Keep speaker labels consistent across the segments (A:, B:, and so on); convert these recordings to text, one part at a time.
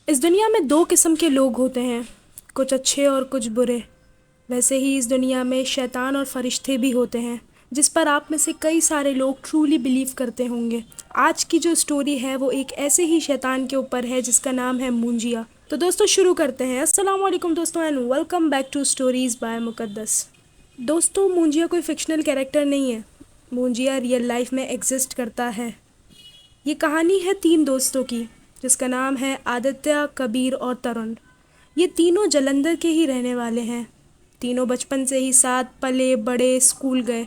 A: इस दुनिया में दो किस्म के लोग होते हैं, कुछ अच्छे और कुछ बुरे। वैसे ही इस दुनिया में शैतान और फरिश्ते भी होते हैं, जिस पर आप में से कई सारे लोग ट्रूली बिलीव करते होंगे। आज की जो स्टोरी है वो एक ऐसे ही शैतान के ऊपर है जिसका नाम है मुंजिया। तो दोस्तों शुरू करते हैं। अस्सलाम वालेकुम दोस्तों and welcome back to stories by Muqaddas. दोस्तों मुंजिया कोई फिक्शनल कैरेक्टर नहीं है, मुंजिया रियल लाइफ में एग्जिस्ट करता है। ये कहानी है तीन दोस्तों की, जिसका नाम है आदित्य, कबीर और तरुण। ये तीनों जलंधर के ही रहने वाले हैं। तीनों बचपन से ही साथ पले बड़े, स्कूल गए।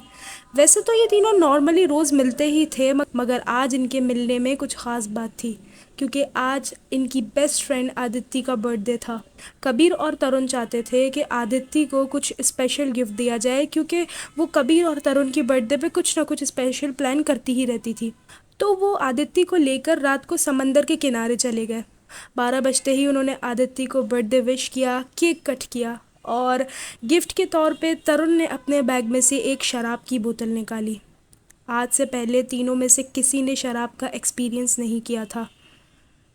A: वैसे तो ये तीनों नॉर्मली रोज़ मिलते ही थे, मगर आज इनके मिलने में कुछ ख़ास बात थी, क्योंकि आज इनकी बेस्ट फ्रेंड आदित्य का बर्थडे था। कबीर और तरुण चाहते थे कि आदित्य को कुछ स्पेशल गिफ्ट दिया जाए, क्योंकि वो कबीर और तरुण की बर्थडे पे कुछ ना कुछ स्पेशल प्लान करती ही रहती थी। तो वो आदित्य को लेकर रात को समंदर के किनारे चले गए। 12 बजते ही उन्होंने आदित्य को बर्थडे विश किया, केक कट किया और गिफ्ट के तौर पे तरुण ने अपने बैग में से एक शराब की बोतल निकाली। आज से पहले तीनों में से किसी ने शराब का एक्सपीरियंस नहीं किया था।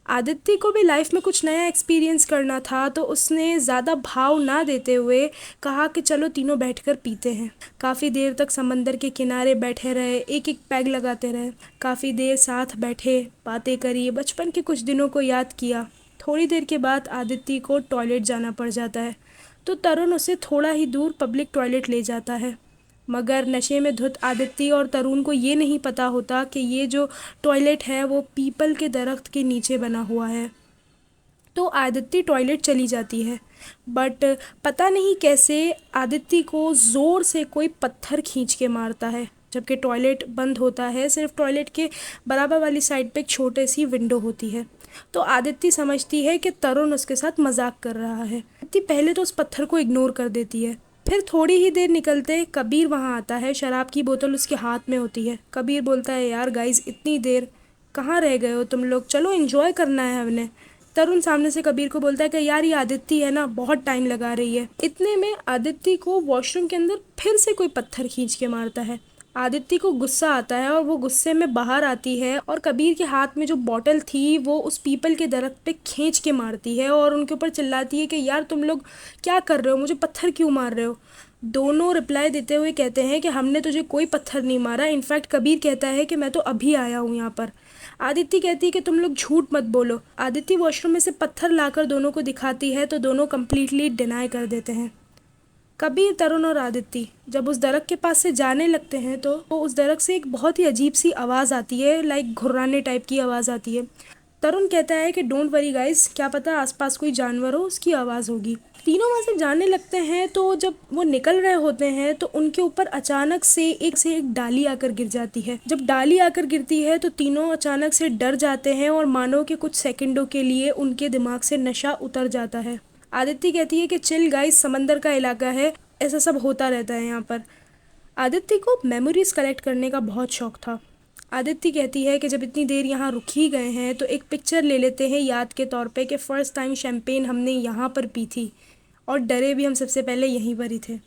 A: आदित्य को भी लाइफ में कुछ नया एक्सपीरियंस करना था, तो उसने ज़्यादा भाव ना देते हुए कहा कि चलो तीनों बैठकर पीते हैं। काफ़ी देर तक समंदर के किनारे बैठे रहे, एक एक पैग लगाते रहे। काफ़ी देर साथ बैठे, बातें करी, बचपन के कुछ दिनों को याद किया। थोड़ी देर के बाद आदित्य को टॉयलेट जाना पड़ जाता है, तो तरुण उसे थोड़ा ही दूर पब्लिक टॉयलेट ले जाता है। मगर नशे में धुत आदित्य और तरुण को ये नहीं पता होता कि ये जो टॉयलेट है वो पीपल के दरख्त के नीचे बना हुआ है। तो आदित्य टॉयलेट चली जाती है, बट पता नहीं कैसे आदित्य को ज़ोर से कोई पत्थर खींच के मारता है। जबकि टॉयलेट बंद होता है, सिर्फ टॉयलेट के बराबर वाली साइड पे एक छोटी सी विंडो होती है। तो आदित्य समझती है कि तरुण उसके साथ मजाक कर रहा है। आदित्य पहले तो उस पत्थर को इग्नोर कर देती है। फिर थोड़ी ही देर निकलते कबीर वहाँ आता है। शराब की बोतल उसके हाथ में होती है। कबीर बोलता है, यार गाइस, इतनी देर कहाँ रह गए हो तुम लोग, चलो एंजॉय करना है हमने। तरुण सामने से कबीर को बोलता है कि यार ये आदित्य है ना, बहुत टाइम लगा रही है। इतने में आदित्य को वॉशरूम के अंदर फिर से कोई पत्थर खींच के मारता है। आदित्य को गुस्सा आता है और वो गुस्से में बाहर आती है और कबीर के हाथ में जो बॉटल थी वो उस पीपल के दरख्त पे खींच के मारती है और उनके ऊपर चिल्लाती है कि यार तुम लोग क्या कर रहे हो, मुझे पत्थर क्यों मार रहे हो। दोनों रिप्लाई देते हुए कहते हैं कि हमने तुझे कोई पत्थर नहीं मारा। इनफैक्ट कबीर कहता है कि मैं तो अभी आया हूँ यहाँ पर। आदित्य कहती है कि तुम लोग झूठ मत बोलो। आदित्य वॉशरूम में से पत्थर लाकर दोनों को दिखाती है, तो दोनों कम्प्लीटली डिनाई कर देते हैं। कबीर, तरुण और आदित्य जब उस दरख्त के पास से जाने लगते हैं तो उस दरख्त से एक बहुत ही अजीब सी आवाज़ आती है, लाइक घुर्राने टाइप की आवाज़ आती है। तरुण कहता है कि डोंट वरी गाइस, क्या पता आसपास कोई जानवर हो, उसकी आवाज़ होगी। तीनों वहाँ से जाने लगते हैं, तो जब वो निकल रहे होते हैं तो उनके ऊपर अचानक से एक डाली आकर गिर जाती है। जब डाली आकर गिरती है तो तीनों अचानक से डर जाते हैं और मानो कि कुछ सेकंडों के लिए उनके दिमाग से नशा उतर जाता है। आदित्य कहती है कि चिल गाइस, समंदर का इलाका है, ऐसा सब होता रहता है यहाँ पर। आदित्य को मेमोरीज कलेक्ट करने का बहुत शौक था। आदित्य कहती है कि जब इतनी देर यहाँ रुक ही गए हैं तो एक पिक्चर ले लेते हैं याद के तौर पे कि फ़र्स्ट टाइम शैम्पेन हमने यहाँ पर पी थी और डरे भी हम सबसे पहले यहीं पर ही थे।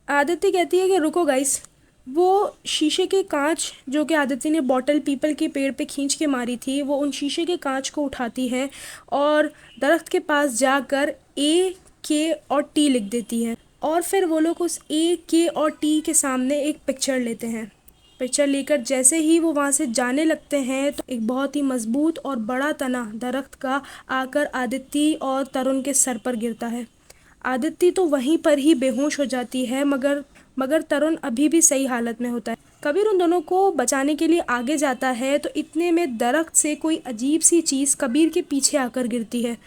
A: आदित्य कहती है कि रुको गाइस, वो शीशे के कांच जो कि आदित्य ने बॉटल पीपल के पेड़ पे खींच के मारी थी, वो उन शीशे के कांच को उठाती है और दरख्त के पास जाकर A, K और T लिख देती है। और फिर वो लोग उस A, K और T के सामने एक पिक्चर लेते हैं। पिक्चर लेकर जैसे ही वो वहाँ से जाने लगते हैं तो एक बहुत ही मजबूत और बड़ा तना दरख्त का आकर आदित्य और तरुण के सर पर गिरता है। आदित्य तो वहीं पर ही बेहोश हो जाती है, मगर तरुण अभी भी सही हालत में होता है। कबीर उन दोनों को बचाने के लिए आगे जाता है, तो इतने में दरख्त से कोई अजीब सी चीज़ कबीर के पीछे आकर गिरती है।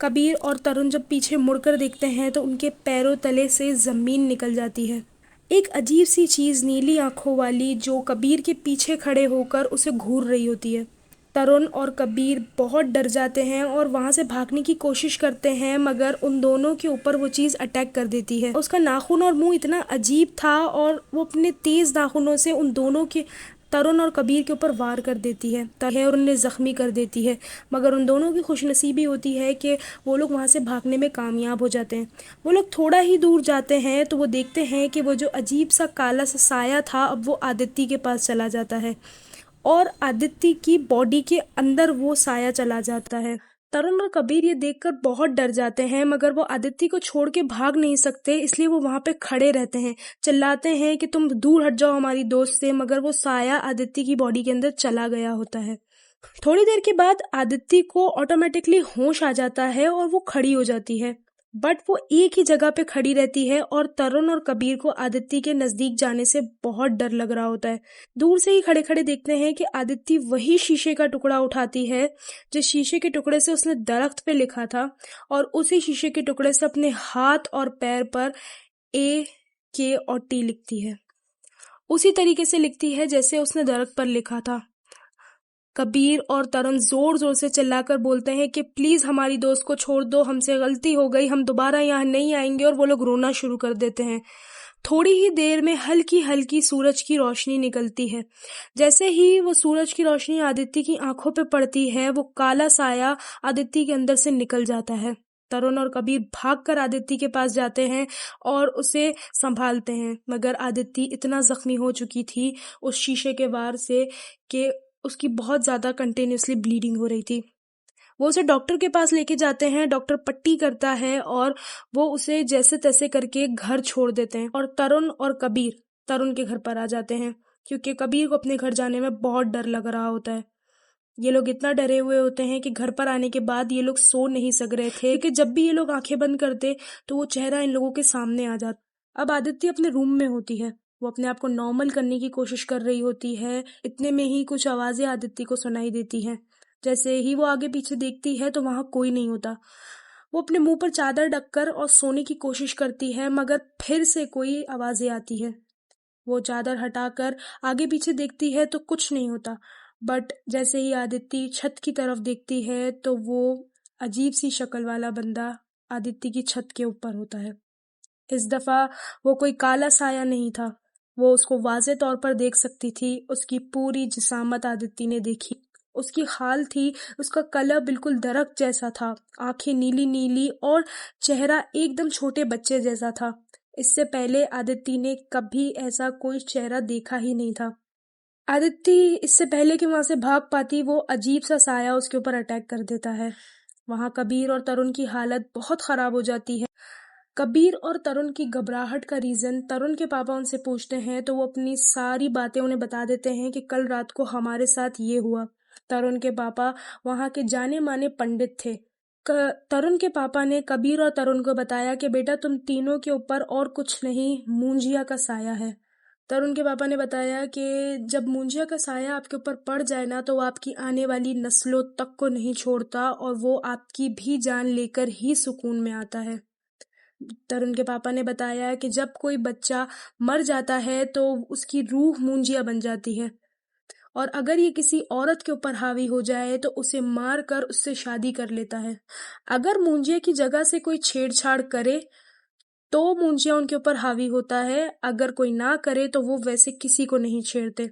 A: कबीर और तरुण जब पीछे मुड़कर देखते हैं तो उनके पैरों तले से ज़मीन निकल जाती है। एक अजीब सी चीज़ नीली आंखों वाली जो कबीर के पीछे खड़े होकर उसे घूर रही होती है। तरुण और कबीर बहुत डर जाते हैं और वहाँ से भागने की कोशिश करते हैं, मगर उन दोनों के ऊपर वो चीज़ अटैक कर देती है। उसका नाखून और मुंह इतना अजीब था और वो अपने तेज़ नाखूनों से उन दोनों के, तरुण और कबीर के ऊपर वार कर देती है और उन्हें ज़ख्मी कर देती है। मगर उन दोनों की खुशनसीबी होती है कि वो लोग वहाँ से भागने में कामयाब हो जाते हैं। वो लोग थोड़ा ही दूर जाते हैं तो वो देखते हैं कि वो जो अजीब सा काला सा साया था अब वो आदित्य के पास चला जाता है और आदित्य की बॉडी के अंदर वो साया चला जाता है। तरुण और कबीर ये देखकर बहुत डर जाते हैं, मगर वो आदित्य को छोड़ के भाग नहीं सकते, इसलिए वो वहां पे खड़े रहते हैं, चिल्लाते हैं कि तुम दूर हट जाओ हमारी दोस्त से, मगर वो साया आदित्य की बॉडी के अंदर चला गया होता है। थोड़ी देर के बाद आदित्य को ऑटोमेटिकली होश आ जाता है और वो खड़ी हो जाती है, बट वो एक ही जगह पे खड़ी रहती है और तरुण और कबीर को आदित्य के नजदीक जाने से बहुत डर लग रहा होता है। दूर से ही खड़े खड़े देखते हैं कि आदित्य वही शीशे का टुकड़ा उठाती है जिस शीशे के टुकड़े से उसने दरख्त पे लिखा था, और उसी शीशे के टुकड़े से अपने हाथ और पैर पर A, K और T लिखती है। उसी तरीके से लिखती है जैसे उसने दरख्त पर लिखा था। कबीर और तरुण जोर जोर से चिल्लाकर बोलते हैं कि प्लीज हमारी दोस्त को छोड़ दो, हमसे गलती हो गई, हम दोबारा यहाँ नहीं आएंगे, और वो लोग रोना शुरू कर देते हैं। थोड़ी ही देर में हल्की हल्की सूरज की रोशनी निकलती है। जैसे ही वो सूरज की रोशनी आदित्य की आंखों पे पड़ती है, वो काला साया आदित्य के अंदर से निकल जाता है। तरुण और कबीर भागकर आदित्य के पास जाते हैं और उसे संभालते हैं, मगर आदित्य इतना जख्मी हो चुकी थी उस शीशे के वार से कि उसकी बहुत ज्यादा कंटिन्यूअसली ब्लीडिंग हो रही थी। वो उसे डॉक्टर के पास लेके जाते हैं, डॉक्टर पट्टी करता है और वो उसे जैसे तैसे करके घर छोड़ देते हैं, और तरुण और कबीर तरुण के घर पर आ जाते हैं, क्योंकि कबीर को अपने घर जाने में बहुत डर लग रहा होता है। ये लोग इतना डरे हुए होते हैं कि घर पर आने के बाद ये लोग सो नहीं सक रहे थे, कि जब भी ये लोग आंखें बंद करते तो वो चेहरा इन लोगों के सामने आ जाता। अब आदित्य अपने रूम में होती है, वो अपने आप को नॉर्मल करने की कोशिश कर रही होती है। इतने में ही कुछ आवाजें आदित्य को सुनाई देती हैं। जैसे ही वो आगे पीछे देखती है तो वहां कोई नहीं होता। वो अपने मुंह पर चादर ढककर और सोने की कोशिश करती है, मगर फिर से कोई आवाजें आती है। वो चादर हटाकर आगे पीछे देखती है तो कुछ नहीं होता, बट जैसे ही आदित्य छत की तरफ देखती है तो वो अजीब सी शक्ल वाला बंदा आदित्य की छत के ऊपर होता है। इस दफा वो कोई काला साया नहीं था, वो उसको वाज़े तौर पर देख सकती थी। उसकी पूरी जिसामत आदित्य ने देखी। उसकी खाल थी, उसका कलर बिल्कुल दरख्त जैसा था, आंखें नीली नीली और चेहरा एकदम छोटे बच्चे जैसा था। इससे पहले आदित्य ने कभी ऐसा कोई चेहरा देखा ही नहीं था। आदित्य इससे पहले कि वहां से भाग पाती, वो अजीब सा साया उसके ऊपर अटैक कर देता है। वहां कबीर और तरुण की हालत बहुत खराब हो जाती है। कबीर और तरुण की घबराहट का रीजन तरुण के पापा उनसे पूछते हैं तो वो अपनी सारी बातें उन्हें बता देते हैं कि कल रात को हमारे साथ ये हुआ। तरुण के पापा वहां के जाने माने पंडित थे। तरुण के पापा ने कबीर और तरुण को बताया कि बेटा तुम तीनों के ऊपर और कुछ नहीं, मूंजिया का साया है। तरुण के पापा ने बताया कि जब मूंजिया का साया आपके ऊपर पड़ जाए ना, तो वो आपकी आने वाली नस्लों तक को नहीं छोड़ता और वो आपकी भी जान लेकर ही सुकून में आता है। तरुण के पापा ने बताया कि जब कोई बच्चा मर जाता है तो उसकी रूह मूंजिया बन जाती है, और अगर ये किसी औरत के ऊपर हावी हो जाए तो उसे मार कर उससे शादी कर लेता है। अगर मूंजिया की जगह से कोई छेड़छाड़ करे तो मूंजिया उनके ऊपर हावी होता है, अगर कोई ना करे तो वो वैसे किसी को नहीं छेड़ते।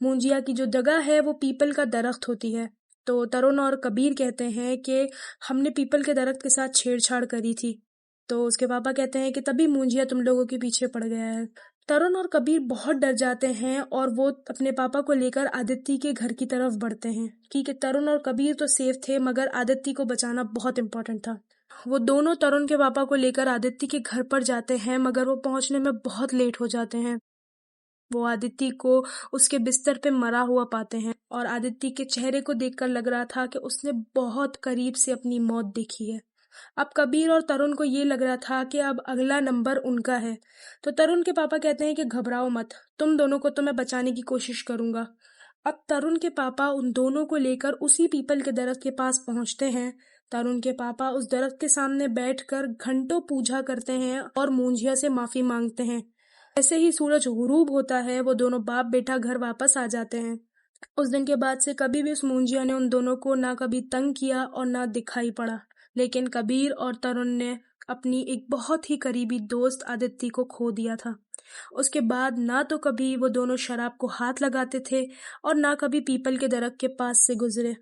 A: मूंजिया की जो जगह है वो पीपल का दरख्त होती है। तो तरुण और कबीर कहते हैं कि हमने पीपल के दरख्त के साथ छेड़छाड़ करी थी। तो उसके पापा कहते हैं कि तभी मूंजिया तुम लोगों के पीछे पड़ गया है। तरुण और कबीर बहुत डर जाते हैं और वो अपने पापा को लेकर आदित्य के घर की तरफ बढ़ते हैं, क्योंकि तरुण और कबीर तो सेफ थे, मगर आदित्य को बचाना बहुत इम्पोर्टेंट था। वो दोनों तरुण के पापा को लेकर आदित्य के घर पर जाते हैं, मगर वो पहुंचने में बहुत लेट हो जाते हैं। वो आदित्य को उसके बिस्तर पे मरा हुआ पाते हैं, और आदित्य के चेहरे को देखकर लग रहा था कि उसने बहुत करीब से अपनी मौत देखी है। अब कबीर और तरुण को ये लग रहा था कि अब अगला नंबर उनका है। तो तरुण के पापा कहते हैं कि घबराओ मत, तुम दोनों को तो मैं बचाने की कोशिश करूंगा। अब तरुण के पापा उन दोनों को लेकर उसी पीपल के दरख्त के पास पहुंचते हैं। तरुण के पापा उस दरख्त के सामने बैठकर घंटों पूजा करते हैं और मूंजिया से माफी मांगते हैं। जैसे ही सूरज गुरूब होता है, वो दोनों बाप बेटा घर वापस आ जाते हैं। उस दिन के बाद से कभी भी उस मूंजिया ने उन दोनों को ना कभी तंग किया और ना दिखाई पड़ा। लेकिन कबीर और तरुण ने अपनी एक बहुत ही करीबी दोस्त आदित्य को खो दिया था। उसके बाद ना तो कभी वो दोनों शराब को हाथ लगाते थे और ना कभी पीपल के दरख्त के पास से गुजरे।